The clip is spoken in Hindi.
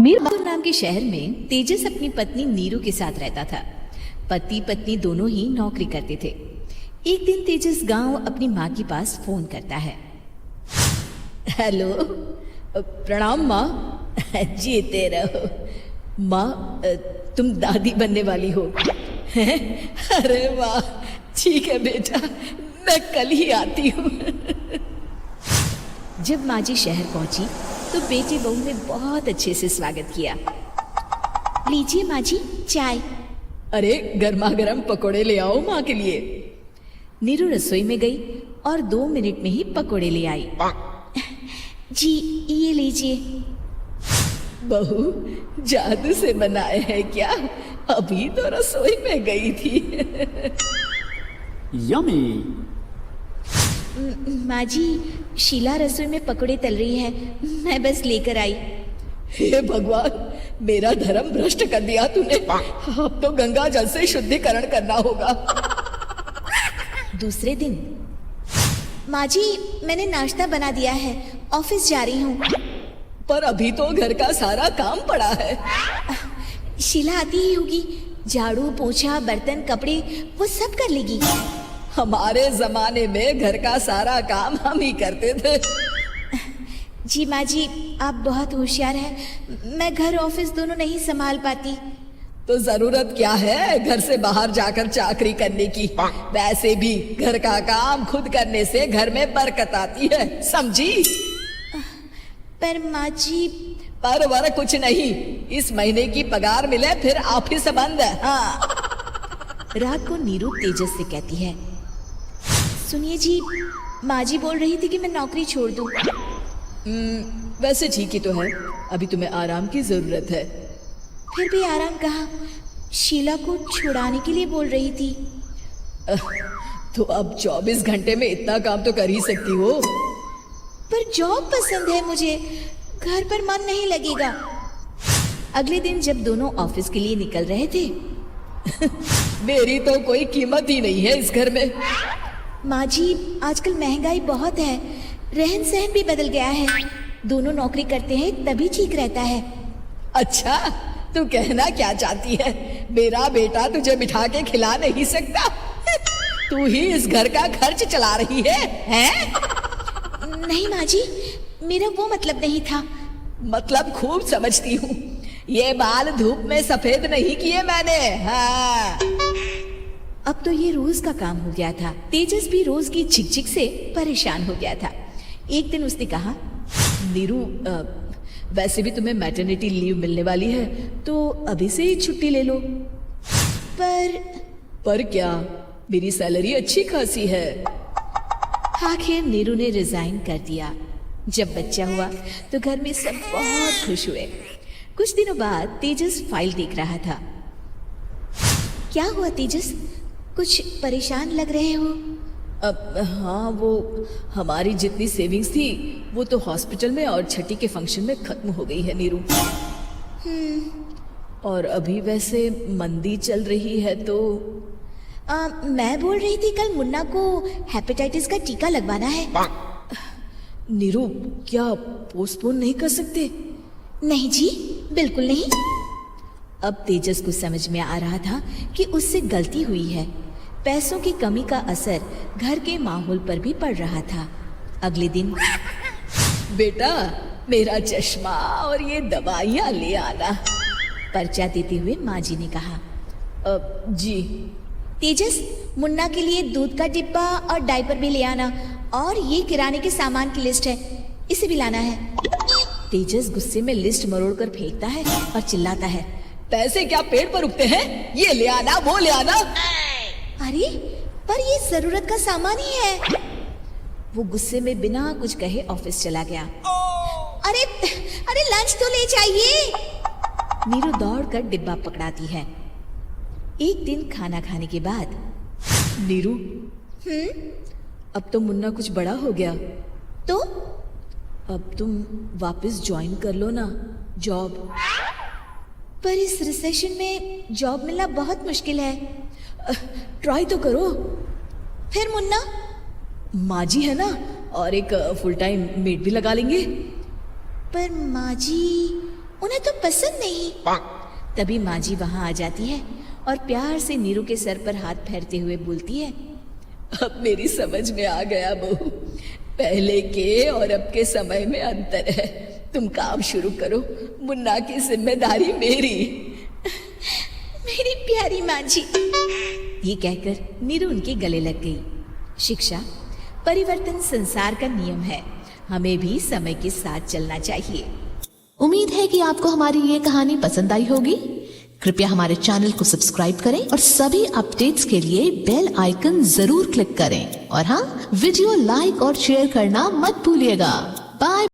मीरपुर नाम के शहर में तेजस अपनी पत्नी नीरू के साथ रहता था। पति पत्नी दोनों ही नौकरी करते थे। एक दिन तेजस गांव अपनी माँ के पास फोन करता है। हेलो, प्रणाम माँ। जीते रहो माँ, तुम दादी बनने वाली हो? अरे वाह, ठीक है बेटा, मैं कल ही आती हूँ। जब माँ जी शहर पहुंची तो बेटी बहू ने बहुत अच्छे से स्वागत किया। लीजिए माँ जी चाय। अरे गर्मा गर्म पकोड़े ले आओ माँ के लिए। नीरू रसोई में गई और 2 मिनट में ही पकोड़े ले आई। जी ये लीजिए। बहू जादू से बनाए हैं क्या? अभी तो रसोई में गई थी। यमी। माँ जी शीला रसोई में पकोड़े तल रही है, मैं बस लेकर आई। हे भगवान, मेरा धर्म भ्रष्ट कर दिया तूने। अब तो गंगा जल से शुद्धिकरण करना होगा। दूसरे दिन, माँ जी मैंने नाश्ता बना दिया है, ऑफिस जा रही हूँ। पर अभी तो घर का सारा काम पड़ा है। शीला आती ही होगी, झाड़ू पोछा बर्तन कपड़े वो सब कर लेगी। हमारे जमाने में घर का सारा काम हम ही करते थे। जी माँ जी आप बहुत होशियार हैं, मैं घर ऑफिस दोनों नहीं संभाल पाती। तो जरूरत क्या है घर से बाहर जाकर चाकरी करने की? वैसे भी घर का काम खुद करने से घर में बरकत आती है, समझी? पर माँ जी। पर वर कुछ नहीं, इस महीने की पगार मिले फिर ऑफिस बंद है। हाँ। रात को नीरू तेजस से कहती है, सुनिए जी, माँ जी बोल रही थी कि मैं नौकरी छोड़ दूं। वैसे ठीक ही तो है, अभी तुम्हें आराम की जरूरत है। फिर भी आराम कहाँ, शीला को छुड़ाने के लिए बोल रही थी। तो अब 24 घंटे में इतना काम तो कर ही सकती हो। पर जॉब पसंद है मुझे, घर पर मन नहीं लगेगा। अगले दिन जब दोनों ऑफिस के लिए निकल रहे थे, मेरी तो कोई कीमत ही नहीं है इस घर में। माँ जी आजकल महंगाई बहुत है, रहन सहन भी बदल गया है, दोनों नौकरी करते हैं तभी ठीक रहता है। अच्छा, तू कहना क्या चाहती है? मेरा बेटा तुझे बिठा के खिला नहीं सकता? तू ही इस घर का खर्च चला रही है, हैं? नहीं माँ जी, मेरा वो मतलब नहीं था। मतलब खूब समझती हूँ, ये बाल धूप में सफेद नहीं किए मैंने। हाँ। अब तो ये रोज का काम हो गया था। तेजस भी रोज की झिकझिक से परेशान हो गया था। एक दिन उसने कहा, नीरू वैसे भी तुम्हें मैटरनिटी लीव मिलने वाली है, तो अभी से ही छुट्टी ले लो। पर क्या, मेरी सैलरी अच्छी खासी है। आखिर नीरू ने रिजाइन कर दिया। जब बच्चा हुआ तो घर में सब बहुत खुश हुए। कुछ दिनों बाद तेजस फाइल देख रहा था। क्या हुआ तेजस, कुछ परेशान लग रहे हो? हाँ, वो हमारी जितनी सेविंग्स थी वो तो हॉस्पिटल में और छठी के फंक्शन में खत्म हो गई है नीरू। और अभी वैसे मंदी चल रही है तो मैं बोल रही थी कल मुन्ना को हेपेटाइटिस का टीका लगवाना है। नीरू क्या पोस्टपोन नहीं कर सकते? नहीं जी, बिल्कुल नहीं। अब तेजस को समझ में आ रहा था कि उससे गलती हुई है। पैसों की कमी का असर घर के माहौल पर भी पड़ रहा था। अगले दिन, बेटा मेरा चश्मा और ये दवाइयाँ ले आना, पर्चा देते हुए माँ जी ने कहा। जी। तेजस मुन्ना के लिए दूध का डिब्बा और डायपर भी ले आना, और ये किराने के सामान की लिस्ट है, इसे भी लाना है। तेजस गुस्से में लिस्ट मरोड़ कर फेंकता है और चिल्लाता है, पैसे क्या पेड़ पर उगते हैं? ये ले आना वो ले आना। अरे पर ये जरूरत का सामान ही है। वो गुस्से में बिना कुछ कहे ऑफिस चला गया। अरे अरे लंच तो ले जाइए। नीरू दौड़कर डिब्बा पकड़ाती है। एक दिन खाना खाने के बाद, नीरू अब तो मुन्ना कुछ बड़ा हो गया, तो अब तुम वापस ज्वाइन कर लो ना जॉब। पर इस रिसेशन में जॉब मिलना बहुत मुश्किल है। ट्राई तो करो। फिर मुन्ना? माँ जी है ना, और एक फुल टाइम मेड भी लगा लेंगे। पर माँ जी उन्हें तो पसंद नहीं। तभी माँ जी वहां आ जाती है और प्यार से नीरू के सर पर हाथ फेरते हुए बोलती है, अब मेरी समझ में आ गया बहू, पहले के और अब के समय में अंतर है। तुम काम शुरू करो, मुन्ना की जिम्मेदारी मेरी। मेरी प्यारी माँ जी। ये कहकर नीरू उनके गले लग गई। शिक्षा, परिवर्तन संसार का नियम है, हमें भी समय के साथ चलना चाहिए। उम्मीद है कि आपको हमारी ये कहानी पसंद आई होगी। कृपया हमारे चैनल को सब्सक्राइब करें और सभी अपडेट्स के लिए बेल आइकन जरूर क्लिक करें। और हाँ, वीडियो लाइक और शेयर करना मत भूलिएगा। बाय।